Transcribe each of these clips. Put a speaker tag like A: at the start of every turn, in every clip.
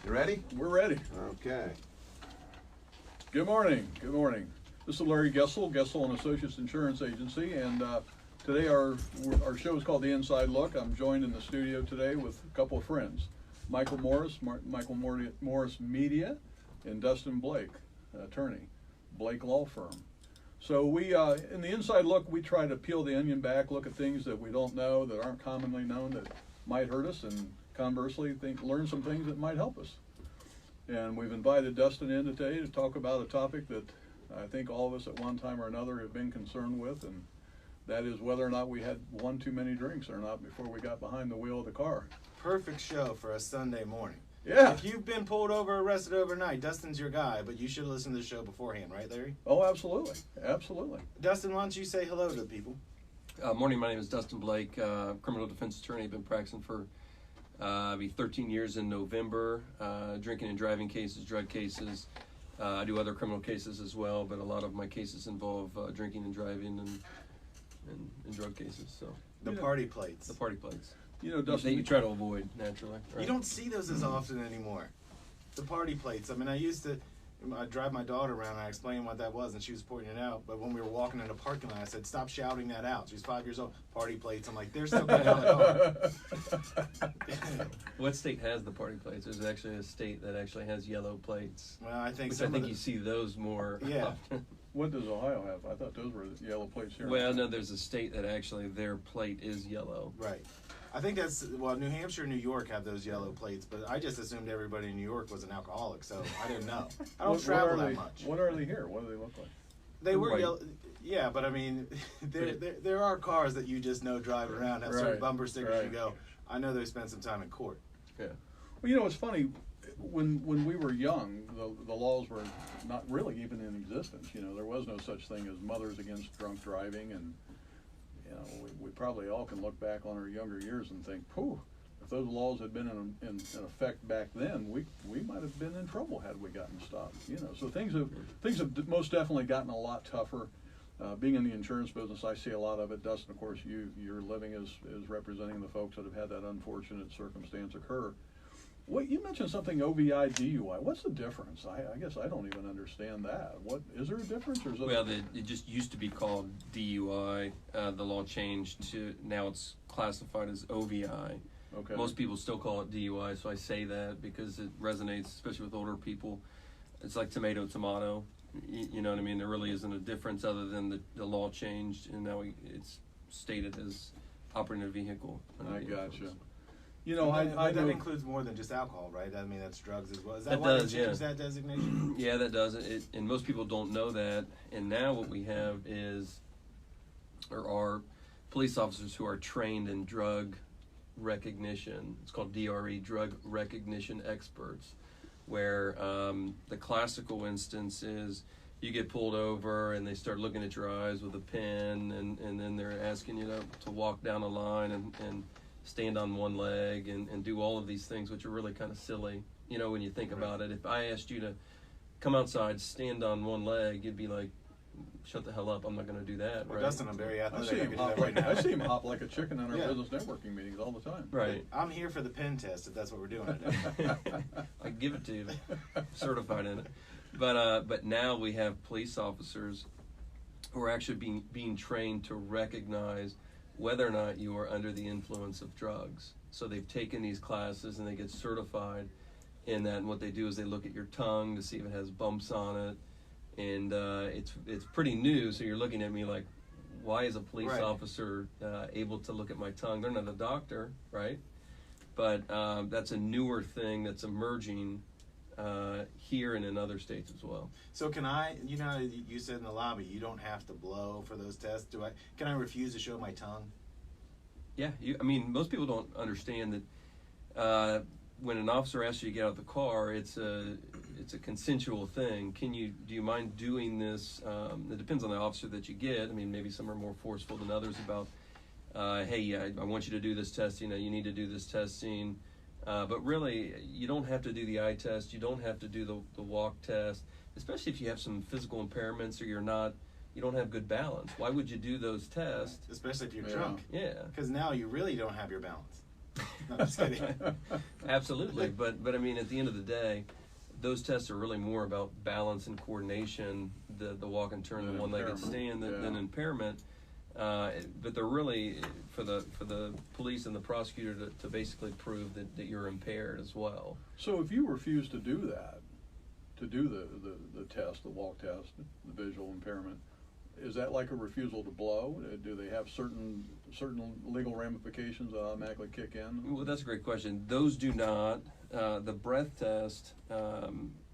A: You ready?
B: We're ready.
A: Okay.
B: Good morning. Good morning. This is Larry Gessel, Gessel and Associates Insurance Agency, and today our show is called The Inside Look. I'm joined in the studio today with a couple of friends, Michael Morris, Morris Media, and Dustin Blake, attorney, Blake Law Firm. So we, in The Inside Look, we try to peel the onion back, look at things that we don't know, that aren't commonly known, that might hurt us, and conversely, learn some things that might help us. And we've invited Dustin in today to talk about a topic that I think all of us at one time or another have been concerned with, and that is whether or not we had one too many drinks or not before we got behind the wheel of the car.
A: Perfect show for a Sunday morning.
B: Yeah.
A: If you've been pulled over, arrested overnight, Dustin's your guy, but you should listen to the show beforehand, right, Larry?
B: Oh, absolutely. Absolutely.
A: Dustin, why don't you say hello to the people?
C: Morning, my name is Dustin Blake, criminal defense attorney. I've been practicing for 13 years in November, drinking and driving cases, drug cases. I do other criminal cases as well, but a lot of my cases involve drinking and driving and drug cases. So
A: The party plates.
C: the party plates.
B: You know,
C: That
B: Dustin,
C: you try to avoid naturally. Right?
A: You don't see those as often anymore. The party plates. I mean, I drive my daughter around and I explained what that was and she was pointing it out, but when we were walking in a parking lot I said, stop shouting that out. She's 5 years old. Party plates. I'm like, they're still going on the car.
C: What state has the party plates? There's actually a state that actually has yellow plates.
A: Well, I think
C: You see those more
A: Yeah.
C: often.
B: what does Ohio have? I thought those were the yellow plates here.
C: Well, no, there's a state that actually their plate is yellow.
A: Right. I think New Hampshire and New York have those yellow plates, but I just assumed everybody in New York was an alcoholic, so I didn't know. I don't travel that much.
B: What are they here? What do they look like?
A: They were
C: White.
A: yellow. Yeah, but I mean, there are cars that you just know driving around, have certain
B: Right,
A: bumper stickers,
B: right.
A: you go, I know they spent some time in court.
C: Yeah.
B: Well, you know, it's funny. When we were young, the laws were not really even in existence. You know, there was no such thing as mothers against drunk driving, and you know, we probably all can look back on our younger years and think, "Pooh, if those laws had been in effect back then, we might have been in trouble had we gotten stopped." You know, so things have most definitely gotten a lot tougher. Being in the insurance business, I see a lot of it. Dustin, of course, your living is representing the folks that have had that unfortunate circumstance occur. What you mentioned something OVI DUI. What's the difference? I guess I don't even understand that. What is there a difference, or is it?
C: Well, it just used to be called DUI. The law changed to now it's classified as OVI.
B: Okay.
C: Most people still call it DUI, so I say that because it resonates, especially with older people. It's like tomato, tomato. You know what I mean? There really isn't a difference other than the law changed, and now it's stated as operating a vehicle.
B: I gotcha. You know,
A: that includes more than just alcohol, right? I mean, that's drugs as well. Is that
C: That
A: why
C: does,
A: they changed that designation?
C: Yeah, that does. And most people don't know that. And now what we have are police officers who are trained in drug recognition. It's called DRE, drug recognition experts, where the classical instance is you get pulled over and they start looking at your eyes with a pen, and then they're asking you to walk down a line and stand on one leg and do all of these things, which are really kind of silly, you know, when you think about it. If I asked you to come outside, stand on one leg, you'd be like, shut the hell up, I'm not going to do that,
A: Well,
C: right?
A: Dustin, I'm very
B: I
A: athletic.
B: see
A: I
B: him
A: can do
B: hop
A: that right now.
B: I see him hop like a chicken in our
A: Yeah.
B: business networking meetings all the time.
C: Right.
A: I'm here for the pen test, if that's what we're doing today.
C: I give it to you, certified in it. But now we have police officers who are actually being trained to recognize whether or not you are under the influence of drugs. So they've taken these classes and they get certified in that, and what they do is they look at your tongue to see if it has bumps on it, and it's pretty new, so you're looking at me like, why is a police
A: Right.
C: officer able to look at my tongue? They're not a doctor, right? But that's a newer thing that's emerging here and in other states as well.
A: So can I, you said in the lobby, you don't have to blow for those tests. Can I refuse to show my tongue?
C: Yeah, I mean, most people don't understand that when an officer asks you to get out of the car, it's a consensual thing. Do you mind doing this? It depends on the officer that you get. I mean, maybe some are more forceful than others about, hey, I want you to do this testing. You need to do this testing. But really, you don't have to do the eye test. You don't have to do the walk test, especially if you have some physical impairments or you don't have good balance. Why would you do those tests?
A: Especially if you're
B: Yeah.
A: drunk.
C: Yeah.
A: Because now you really don't have your balance. No, I'm just kidding.
C: Absolutely, but I mean, at the end of the day, those tests are really more about balance and coordination. The walk and turn,
B: Than
C: the one-legged
B: impairment,
C: stand,
B: yeah.
C: than impairment. But they're really for the police and the prosecutor to basically prove that you're impaired as well.
B: So if you refuse to do that, to do the test, the walk test, the visual impairment, is that like a refusal to blow? Do they have certain legal ramifications that automatically kick in?
C: Well, that's a great question. Those do not. The breath test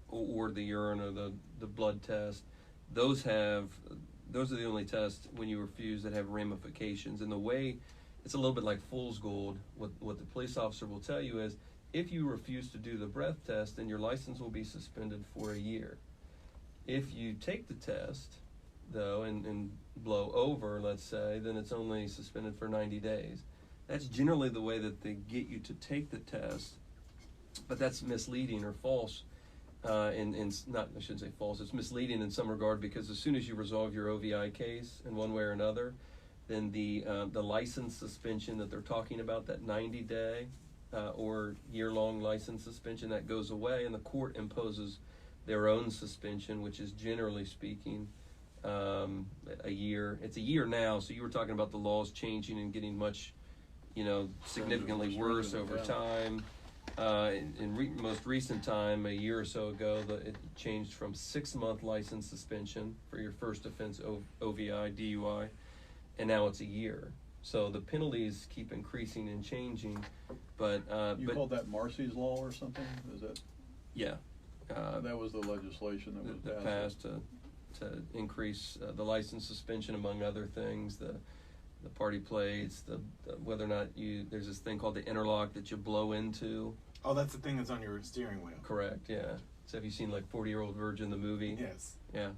C: or the urine or the blood test, those are the only tests when you refuse that have ramifications. And the way, it's a little bit like fool's gold. What the police officer will tell you is, if you refuse to do the breath test, then your license will be suspended for a year. If you take the test, though, and blow over, let's say, then it's only suspended for 90 days. That's generally the way that they get you to take the test, but that's misleading or false. I shouldn't say false, it's misleading in some regard, because as soon as you resolve your OVI case in one way or another, then the license suspension that they're talking about, that 90-day or year-long license suspension, that goes away, and the court imposes their own suspension, which is generally speaking a year. It's a year now, so you were talking about the laws changing and getting much, significantly worse over time. In most recent time, a year or so ago, it changed from 6-month license suspension for your first offense, OVI, DUI, and now it's a year. So the penalties keep increasing and changing, but
B: you called that Marcy's Law or something? Is that?
C: Yeah.
B: That was the legislation that was
C: passed to increase the license suspension, among other things. The party plates, the whether or not there's this thing called the interlock that you blow into.
A: Oh, that's the thing that's on your steering wheel.
C: Correct, yeah. So have you seen like 40-Year-Old Virgin, the movie?
A: Yes.
C: Yeah.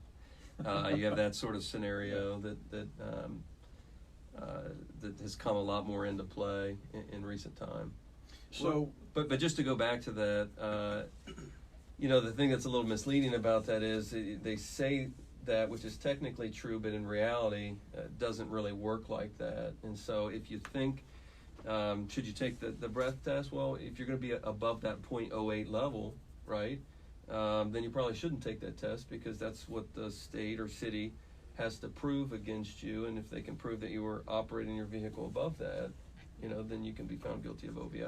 C: You have that sort of scenario that has come a lot more into play in recent time.
B: So,
C: but just to go back to that, the thing that's a little misleading about that is they say that, which is technically true, but in reality doesn't really work like that. And so if you think, should you take the breath test? Well, if you're going to be above that 0.08 level, right, then you probably shouldn't take that test, because that's what the state or city has to prove against you. And if they can prove that you were operating your vehicle above that, then you can be found guilty of OVI.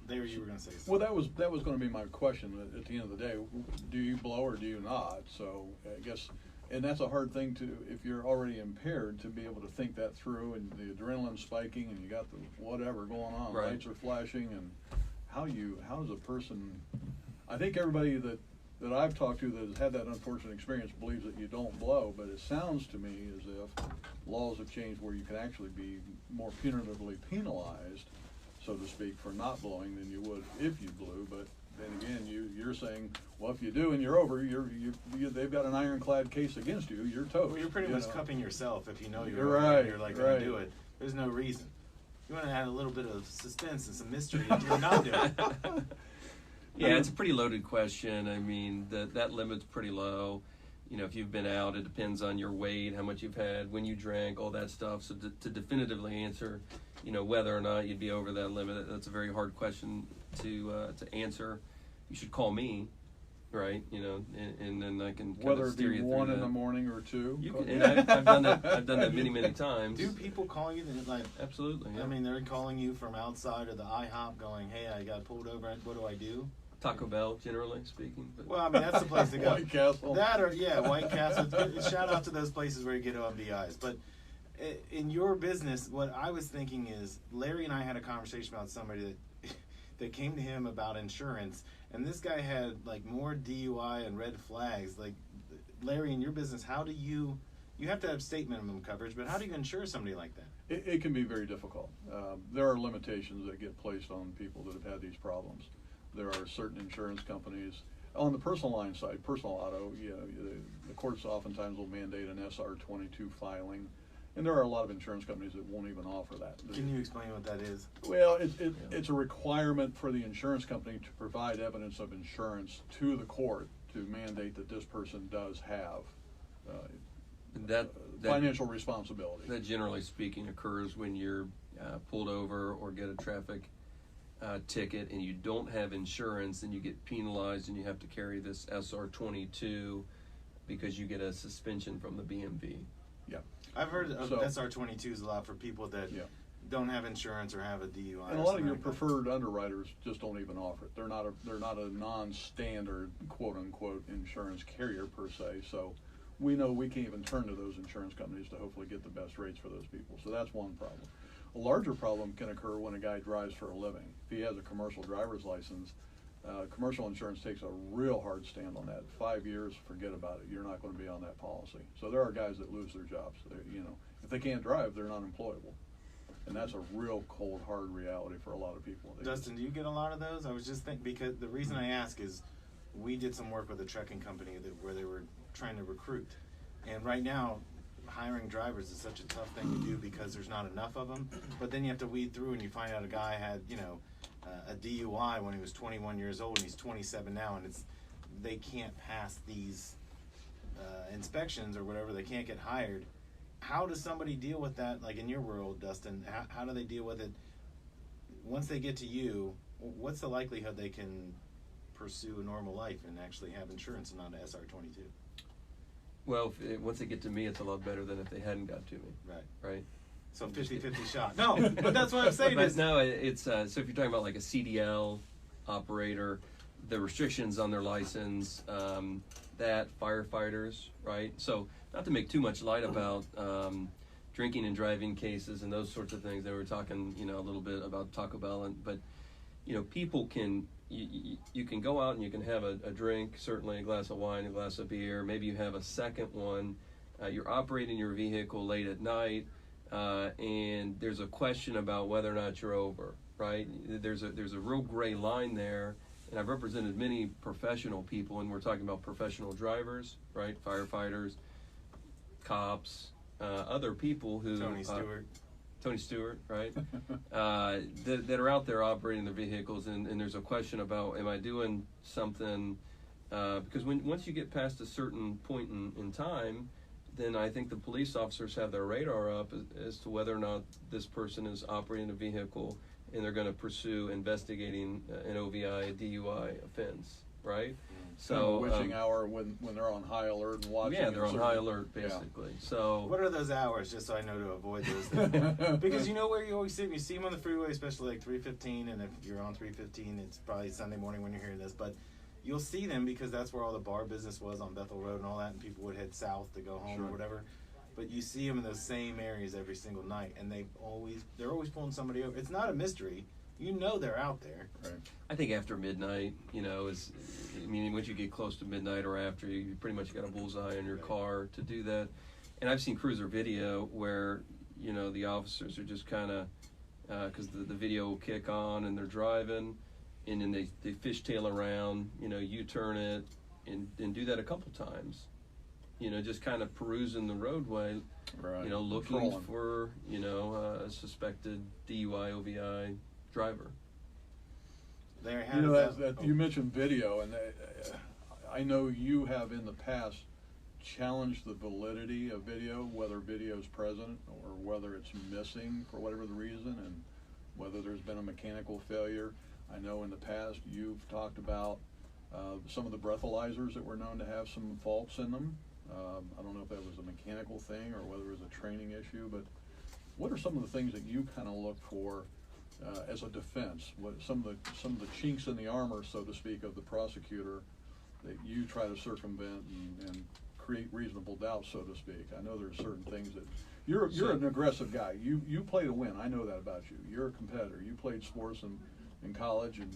A: There, you were going to say something.
B: well, that was going to be my question at the end of the day. Do you blow or do you not? So I guess, and that's a hard thing to, if you're already impaired, to be able to think that through, and the adrenaline spiking, and you got the whatever going on,
C: Right.
B: Lights are flashing, and how does a person? I think everybody that I've talked to that has had that unfortunate experience believes that you don't blow, but it sounds to me as if laws have changed where you can actually be more punitively penalized, so to speak, for not blowing than you would if you blew. But then again, you're saying, well, if you do and you're over, they've got an ironclad case against you. You're toast.
A: Well, you're pretty much cupping yourself if you know you're
B: You're
A: over
B: right,
A: and you're like going to do it. There's no reason. You want to add a little bit of suspense and some mystery if you're not doing it.
C: Yeah, it's a pretty loaded question. I mean, that limit's pretty low. If you've been out, it depends on your weight, how much you've had, when you drank, all that stuff. So to definitively answer, whether or not you'd be over that limit, that's a very hard question to answer. You should call me, right? And then I can
B: whether it
C: steer
B: be
C: you
B: 1
C: through
B: in
C: that.
B: the morning or 2.
C: You can, and I've done that. I've done that many times.
A: Do people call you like?
C: Absolutely. Yeah.
A: I mean, they're calling you from outside of the IHOP, going, "Hey, I got pulled over. What do I do?"
C: Taco Bell, generally speaking. But.
A: Well, I mean, that's the place to go.
B: White Castle.
A: That or White Castle. Shout out to those places where you get OMDIs. But in your business, what I was thinking is, Larry and I had a conversation about somebody that came to him about insurance, and this guy had like more DUI and red flags. Like, Larry, in your business, how do you have to have state minimum coverage, but how do you insure somebody like that?
B: It can be very difficult. There are limitations that get placed on people that have had these problems. There are certain insurance companies on the personal line side, personal auto. The courts oftentimes will mandate an SR-22 filing, and there are a lot of insurance companies that won't even offer that.
A: Can you explain what that is?
B: Well, it's a requirement for the insurance company to provide evidence of insurance to the court to mandate that this person does have
C: That
B: financial responsibility.
C: That generally speaking occurs when you're pulled over or get a traffic ticket and you don't have insurance, then you get penalized and you have to carry this SR22 because you get a suspension from the BMV.
B: Yeah.
A: I've heard of
B: So-
A: SR22s a lot for people that don't have insurance or have a DUI.
B: And a
A: or
B: lot of your
A: something like
B: preferred underwriters just don't even offer it. They're not a non-standard quote unquote insurance carrier per se. So we know we can't even turn to those insurance companies to hopefully get the best rates for those people. So that's one problem. A larger problem can occur when a guy drives for a living. If he has a commercial driver's license, commercial insurance takes a real hard stand on that. 5 years, forget about it. You're not going to be on that policy. So there are guys that lose their jobs. If they can't drive, they're not employable. And that's a real cold, hard reality for a lot of people.
A: Dustin, do you get a lot of those? I was just thinking, because the reason I ask is we did some work with a trucking company where they were trying to recruit. And right now, hiring drivers is such a tough thing to do because there's not enough of them. But then you have to weed through and you find out a guy had, a DUI when he was 21 years old and he's 27 now, and they can't pass these inspections or whatever. They can't get hired. How does somebody deal with that, like in your world, Dustin? How do they deal with it once they get to you? What's the likelihood they can pursue a normal life and actually have insurance and not an SR22?
C: Well, once they get to me, it's a lot better than if they hadn't got to me. Right.
A: So 50-50 shot. No, but that's what I'm saying.
C: But no, it's so if you're talking about like a CDL operator, the restrictions on their license, that firefighters, right? So not to make too much light about drinking and driving cases and those sorts of things. They were talking, a little bit about Taco Bell, but people can. You can go out and you can have a drink, certainly a glass of wine, a glass of beer. Maybe you have a second one. You're operating your vehicle late at night, and there's a question about whether or not you're over, right? There's a real gray line there, and I've represented many professional people, and we're talking about professional drivers, right? Firefighters, cops, other people who... Tony Stewart, right? that are out there operating their vehicles, and there's a question about, am I doing something? Because once you get past a certain point in time, then I think the police officers have their radar up as to whether or not this person is operating a vehicle, and they're going to pursue investigating an OVI, a DUI offense, right? So
B: witching hour when they're on high alert and watching.
C: Yeah, they're on high alert basically. Yeah. So
A: what are those hours, just so I know to avoid those things? Because you know where you always see them. You see them on the freeway, especially like 315, and if you're on 315, it's probably Sunday morning when you're hearing this, but you'll see them because that's where all the bar business was on Bethel Road and all that, and people would head south to go home or whatever. But you see them in those same areas every single night, and they're always pulling somebody over. It's not a mystery. You know they're out there.
B: Right.
C: I think after midnight, once you get close to midnight or after, you pretty much got a bullseye in your car to do that. And I've seen cruiser video where, the officers are just kind of, because the video will kick on and they're driving, and then they fishtail around, U-turn it, and do that a couple times. Just kind of perusing the roadway,
B: right.
C: Looking
B: Patrolling.
C: for, a suspected DUI, OVI driver.
B: You mentioned video, and I know you have in the past challenged the validity of video, whether video is present or whether it's missing for whatever the reason, and whether there's been a mechanical failure. I know in the past you've talked about some of the breathalyzers that were known to have some faults in them. I don't know if that was a mechanical thing or whether it was a training issue, but what are some of the things that you kind of look for as a defense? What some of the chinks in the armor, so to speak, of the prosecutor that you try to circumvent and create reasonable doubt, so to speak? I know there's certain things that you're an aggressive guy. You play to win. I know that about you. You're a competitor. You played sports in college, and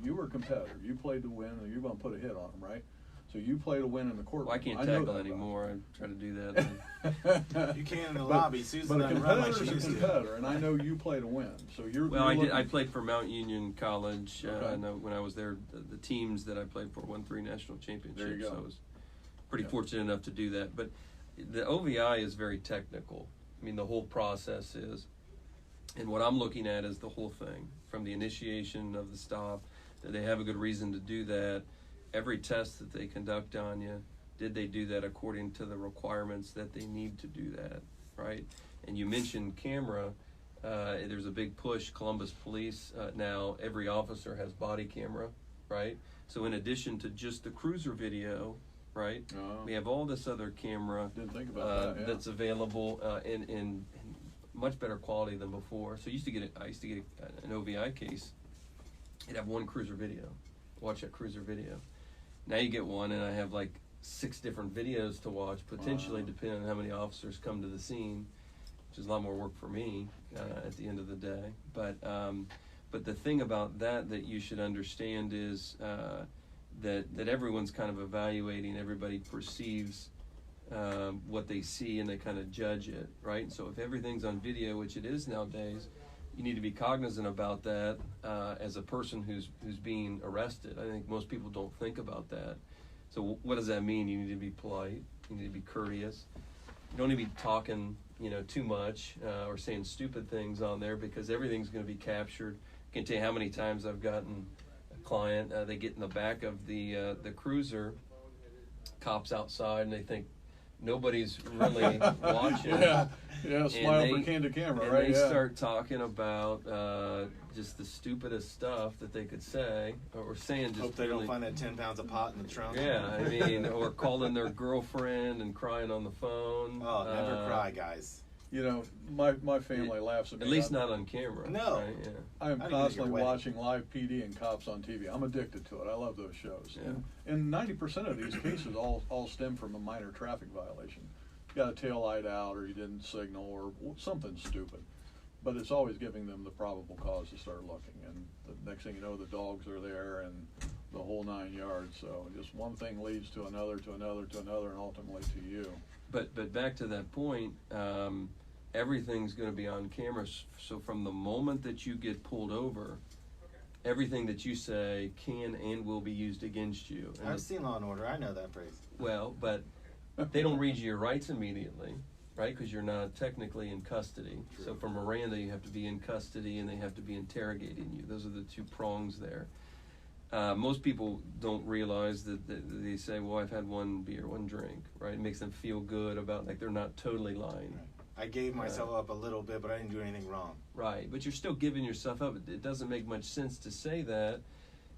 B: you were a competitor. You played to win, and you're going to put a hit on them, right? So you play to win in the courtroom.
C: Well, I can't tackle anymore. I try to do that.
A: You can in the lobby. Susan
B: but a
A: doesn't run like
B: competitor's
A: she used
B: a competitor, and I know you play to win. So you're.
C: Well, I played for Mount Union College.
B: Okay.
C: I know when I was there, the teams that I played for won 3 national championships.
B: There you go.
C: So I was pretty fortunate enough to do that. But the OVI is very technical. The whole process is. And what I'm looking at is the whole thing, from the initiation of the stop, that they have a good reason to do that. Every test that they conduct on you, did they do that according to the requirements that they need to do that, right? And you mentioned camera. There's a big push. Columbus Police now, every officer has body camera, right? So in addition to just the cruiser video, right, we have all this other camera
B: Didn't think about that, yeah.
C: that's available in much better quality than before. So I used to get an OVI case. You'd have one cruiser video. Watch that cruiser video. Now you get one, and I have like 6 different videos to watch, potentially, depending on how many officers come to the scene, which is a lot more work for me at the end of the day. But the thing about that you should understand is that everyone's kind of evaluating, everybody perceives what they see, and they kind of judge it, right? So if everything's on video, which it is nowadays, you need to be cognizant about that as a person who's being arrested. I think most people don't think about that. So what does that mean? You need to be polite. You need to be courteous. You don't need to be talking, too much or saying stupid things on there, because everything's going to be captured. I can tell you how many times I've gotten a client. They get in the back of the cruiser, cops outside, and they think nobody's really watching.
B: Yeah, smile for candid camera,
C: and
B: right?
C: They start talking about just the stupidest stuff that they could say, or saying just
A: hope they
C: really,
A: don't find that 10 pounds of pot in the trunk.
C: Yeah, I mean, or calling their girlfriend and crying on the phone.
A: Oh, never cry, guys.
B: My family laughs at me.
C: At least not on camera.
A: No.
C: Right? Yeah.
B: I am constantly watching live PD and cops on TV. I'm addicted to it. I love those shows.
C: Yeah.
B: And 90% of these cases all stem from a minor traffic violation. You got a tail light out, or you didn't signal, or something stupid. But it's always giving them the probable cause to start looking. And the next thing you know, the dogs are there and the whole 9 yards. So just one thing leads to another, to another, to another, and ultimately to you.
C: But back to that point, everything's going to be on camera. So from the moment that you get pulled over, everything that you say can and will be used against you. And
A: I've seen Law and Order. I know that phrase.
C: Well, but they don't read you your rights immediately, right? Because you're not technically in custody.
A: True.
C: So for Miranda, you have to be in custody, and they have to be interrogating you. Those are the 2 prongs there. Most people don't realize that they say, well, I've had 1 beer, 1 drink, right? It makes them feel good about, like, they're not totally lying.
A: Right. I gave myself up a little bit, but I didn't do anything wrong.
C: Right, but you're still giving yourself up. It doesn't make much sense to say that,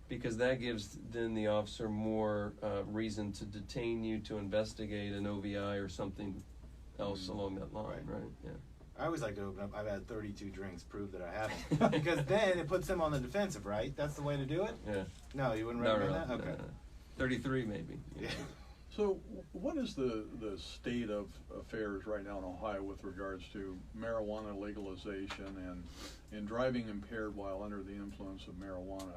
C: because that gives then the officer more reason to detain you, to investigate an OVI or something else along that line, right? Yeah.
A: I always like to open up, I've had 32 drinks, prove that I haven't. Because then it puts them on the defensive, right? That's the way to do it?
C: Yeah.
A: No, you wouldn't recommend that? Okay.
C: 33 maybe.
A: Yeah.
B: So what is the state of affairs right now in Ohio with regards to marijuana legalization and driving impaired while under the influence of marijuana?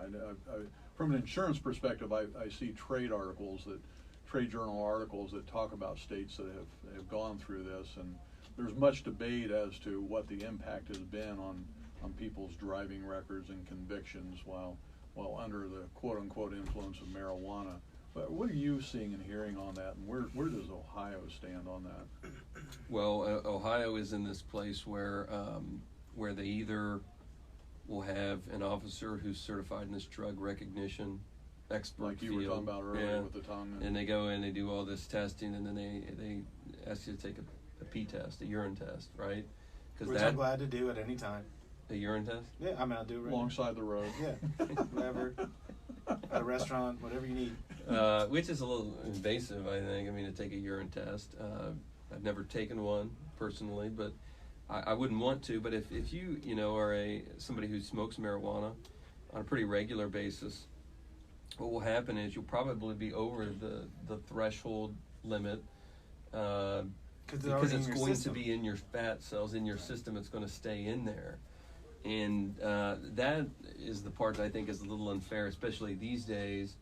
B: I, from an insurance perspective, I see trade journal articles that talk about states that have gone through this, and there's much debate as to what the impact has been on people's driving records and convictions while under the quote-unquote influence of marijuana. But what are you seeing and hearing on that, and where does Ohio stand on that?
C: Well, Ohio is in this place where they either will have an officer who's certified in this drug recognition expert
B: like you
C: field.
B: were talking about earlier,
C: Yeah.
B: with the tongue.
C: And they go in, they do all this testing, and then they ask you to take a pee test, a urine test, right?
A: Which I'm glad to do at any time.
C: A urine test?
A: Yeah, I mean, I'll do it right
B: Alongside the road.
A: Yeah, whatever. At a restaurant, whatever you need.
C: Which is a little invasive, I think. I mean, to take a urine test. I've never taken one personally, but I wouldn't want to. But if you are somebody who smokes marijuana on a pretty regular basis, what will happen is you'll probably be over the threshold limit because it's going to be in your fat cells, in your system. It's going to stay in there. And that is the part that I think is a little unfair, especially these days,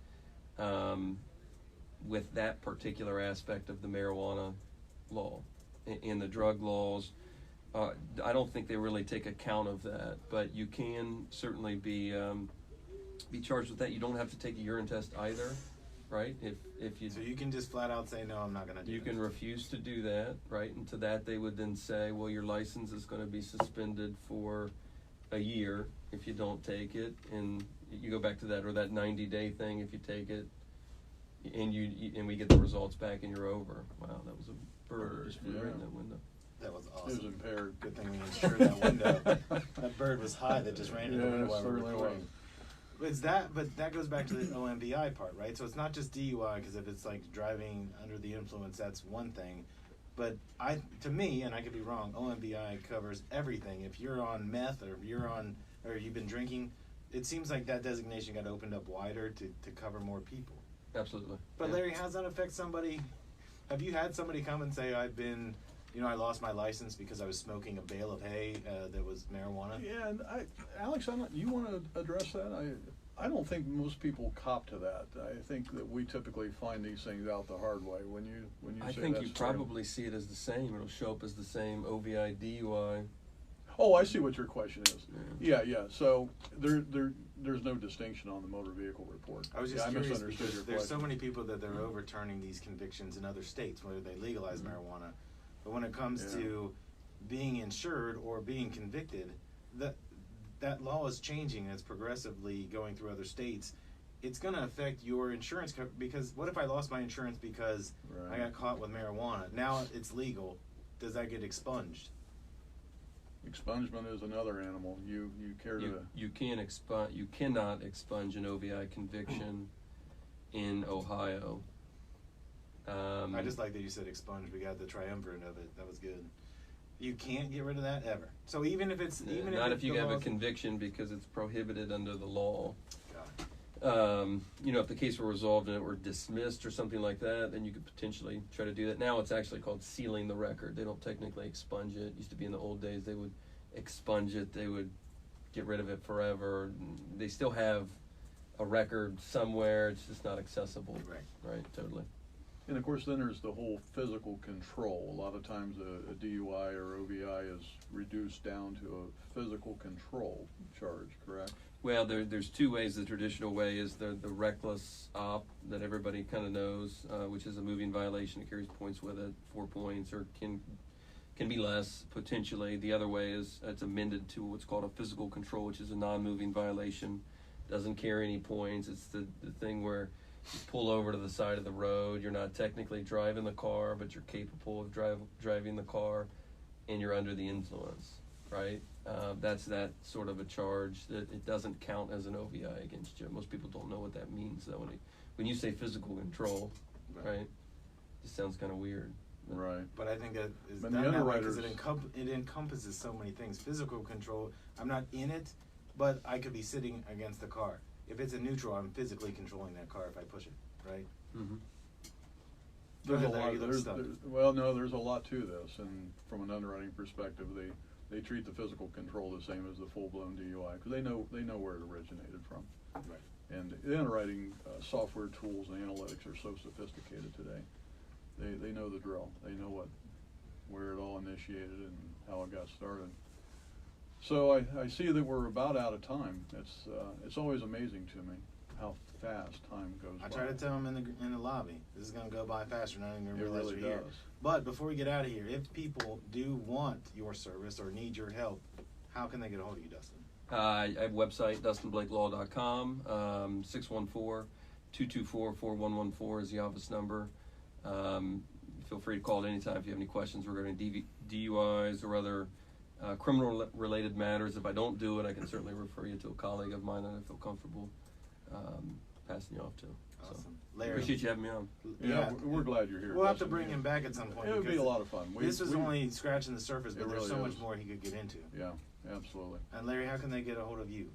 C: with that particular aspect of the marijuana law. In the drug laws, I don't think they really take account of that, but you can certainly be charged with that. You don't have to take a urine test either, right? If you
A: So you can just flat out say, no, I'm not going to do
C: You
A: this.
C: can refuse to do that, right? And to that they would then say, well, your license is going to be suspended for a year if you don't take it, and you go back to that, or that 90-day thing if you take it, and we get the results back and you're over. Wow, that was a bird just flew right in that window.
A: That was
B: It
A: awesome.
B: was impaired.
A: Good thing we insured that window. That bird was high that just ran in the
B: Yeah,
A: window
B: it
A: while we were
B: certainly
A: recording.
B: was.
A: But that goes back to the OMVI part, right? So it's not just DUI, because if it's like driving under the influence, that's one thing. But to me, and I could be wrong, OMVI covers everything. If you're on meth or you've been drinking, it seems like that designation got opened up wider to cover more people.
C: Absolutely.
A: But
C: Yeah.
A: Larry, how does that affect somebody? Have you had somebody come and say, I lost my license because I was smoking a bale of hay that was marijuana?
B: Yeah, and Alex, you want to address that? I don't think most people cop to that. I think that we typically find these things out the hard way. When you
C: I
B: say
C: think
B: that's
C: you
B: true.
C: probably see it as the same. It'll show up as the same OVI, DUI.
B: Oh, I see what your question is.
C: Yeah.
B: Yeah. So there's no distinction on the motor vehicle report.
A: I was just
B: I
A: curious
B: misunderstood
A: because
B: your
A: there's so
B: question.
A: many people that they're overturning these convictions in other states, whether they legalize marijuana. But when it comes
B: Yeah.
A: to being insured or being convicted, that law is changing and it's progressively going through other states. It's going to affect your insurance because what if I lost my insurance because
B: Right.
A: I got caught with marijuana? Now it's legal. Does that get expunged?
B: Expungement is another animal. You care to?
C: You cannot expunge an OVI conviction in Ohio.
A: I just like that you said expunge. We got the triumvirate of it. That was good. You can't get rid of that ever. So even if it's
C: not if you
A: the
C: have a
A: law's-
C: conviction because it's prohibited under the law.
A: God.
C: If the case were resolved and it were dismissed or something like that, then you could potentially try to do that. Now it's actually called sealing the record. They don't technically expunge it. It used to be in the old days they would expunge it. They would get rid of it forever. They still have a record somewhere. It's just not accessible. Right, totally.
B: And of course, then there's the whole physical control. A lot of times a DUI or OVI is reduced down to a physical control charge, correct?
C: Well, there's two ways. The traditional way is the reckless op that everybody kind of knows, which is a moving violation. It carries points with it, 4 points, or can be less potentially. The other way is it's amended to what's called a physical control, which is a non-moving violation. Doesn't carry any points. It's the thing where you pull over to the side of the road. You're not technically driving the car, but you're capable of driving the car, and you're under the influence, right? That's that sort of a charge that it doesn't count as an OVI against you. Most people don't know what that means, though. When you say physical control, right? It sounds kind of weird.
B: Right.
A: But I think that is
B: But
A: done
B: the
A: that way because
B: underwriters-
A: it encompasses so many things. Physical control, I'm not in it, but I could be sitting against the car. If it's a neutral, I'm physically controlling that car if I push it, right?
C: Mm-hmm.
B: There's a
A: Go ahead, Larry,
B: lot.
A: you look stumped.
B: There's a lot to this, and from an underwriting perspective, they treat the physical control the same as the full-blown DUI because they know where it originated from.
A: Right.
B: And the underwriting software tools and analytics are so sophisticated today. They know the drill. They know where it all initiated and how it got started. So I see that we're about out of time. It's always amazing to me how fast time goes by.
A: I try to tell them in the lobby, this is going to go by faster, not even going to
B: It
A: realize
B: really
A: you're here.
B: does.
A: But before we get out of here, if people do want your service or need your help, how can they get a hold of you, Dustin?
C: I have a website, DustinBlakeLaw.com, 614-224-4114 is the office number. Feel free to call at any time if you have any questions regarding DUIs or other criminal-related matters. If I don't do it, I can certainly refer you to a colleague of mine that I feel comfortable passing you off to. So,
A: Awesome. Larry.
C: appreciate you having me on.
B: Yeah, we're glad you're here.
A: We'll have to
B: Dustin.
A: bring him back at some point.
B: It would be
A: because
B: a lot of fun.
A: This was only scratching the surface, but
B: It
A: there's
B: really
A: so much
B: is.
A: more he could get into.
B: Yeah, absolutely.
A: And Larry, how can they get a hold of you?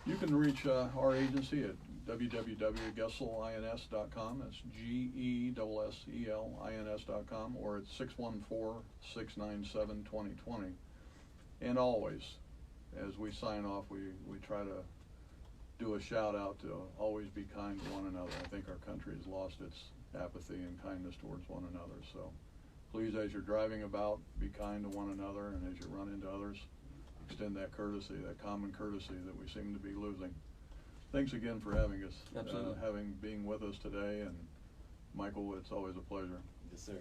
B: You can reach our agency at www.gesselins.com. That's GESSELINS.com, or at 614-697-2020. And always, as we sign off, we try to do a shout out to always be kind to one another. I think our country has lost its apathy and kindness towards one another. So please, as you're driving about, be kind to one another, and as you run into others, extend that courtesy, that common courtesy that we seem to be losing. Thanks again for having us,
C: Absolutely.
B: being with us today, and Michael, it's always a pleasure.
A: Yes, sir.